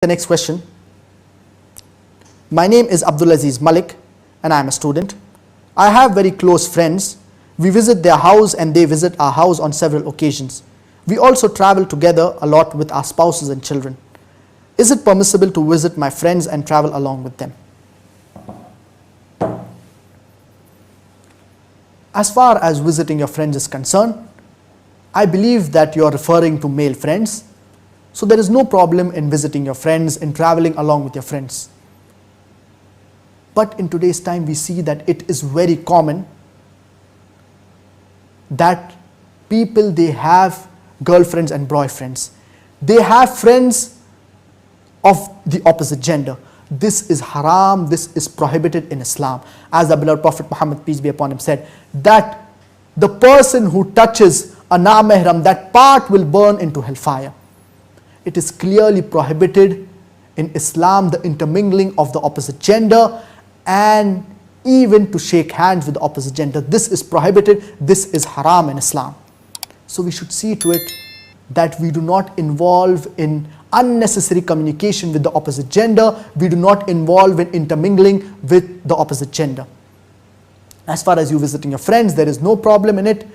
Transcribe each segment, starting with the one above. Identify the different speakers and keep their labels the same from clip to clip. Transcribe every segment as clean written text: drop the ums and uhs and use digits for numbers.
Speaker 1: The next question. My name is Abdulaziz Malik and I am a student. I have very close friends. We visit their house and they visit our house on several occasions. We also travel together a lot with our spouses and children. Is it permissible to visit my friends and travel along with them? As far as visiting your friends is concerned, I believe that you are referring to male friends. So there is no problem in visiting your friends and traveling along with your friends. But in today's time we see that it is very common that people, they have girlfriends and boyfriends. They have friends of the opposite gender. This is haram, this is prohibited in Islam. As the beloved Prophet Muhammad, peace be upon him, said that the person who touches a non-mahram, that part will burn into hellfire. It is clearly prohibited in Islam, the intermingling of the opposite gender and even to shake hands with the opposite gender. This is prohibited, this is haram in Islam. So we should see to it that we do not involve in unnecessary communication with the opposite gender. We do not involve in intermingling with the opposite gender. As far as you visiting your friends, there is no problem in it.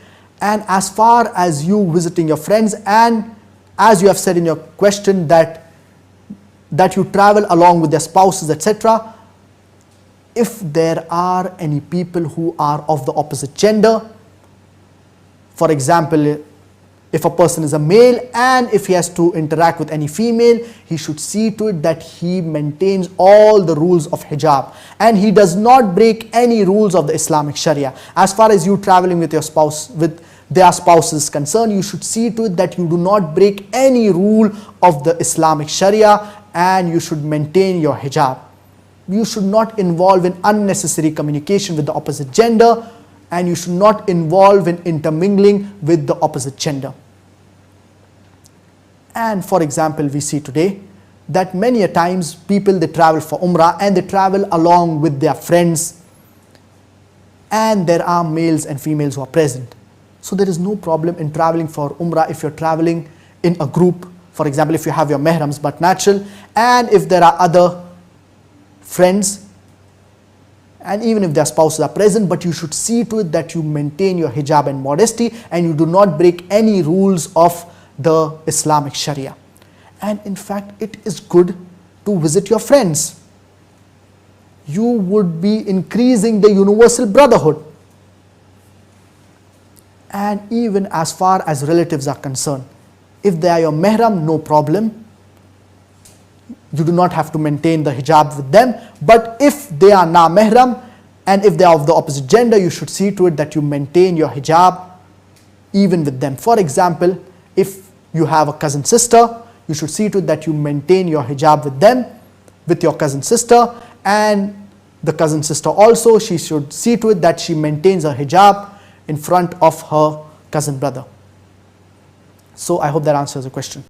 Speaker 1: And as far as you visiting your friends, and as you have said in your question that you travel along with their spouses, etc., if there are any people who are of the opposite gender, for example, if a person is a male and if he has to interact with any female, he should see to it that he maintains all the rules of hijab and he does not break any rules of the Islamic Sharia. As far as you traveling with your spouse, with their spouse is concerned, you should see to it that you do not break any rule of the Islamic Sharia and you should maintain your hijab. You should not involve in unnecessary communication with the opposite gender and you should not involve in intermingling with the opposite gender. And for example, we see today that many a times people, they travel for Umrah and they travel along with their friends and there are males and females who are present. So there is no problem in traveling for Umrah if you're traveling in a group. For example, if you have your mahrams but natural, and if there are other friends and even if their spouses are present, but you should see to it that you maintain your hijab and modesty and you do not break any rules of the Islamic Sharia. And in fact, it is good to visit your friends. You would be increasing the universal brotherhood. And even as far as relatives are concerned, if they are your mahram, no problem. You do not have to maintain the hijab with them. But if they are non-mahram and if they are of the opposite gender, you should see to it that you maintain your hijab even with them. For example, if you have a cousin sister, you should see to it that you maintain your hijab with them, with your cousin sister, and the cousin sister also, she should see to it that she maintains her hijab in front of her cousin brother. So I hope that answers the question.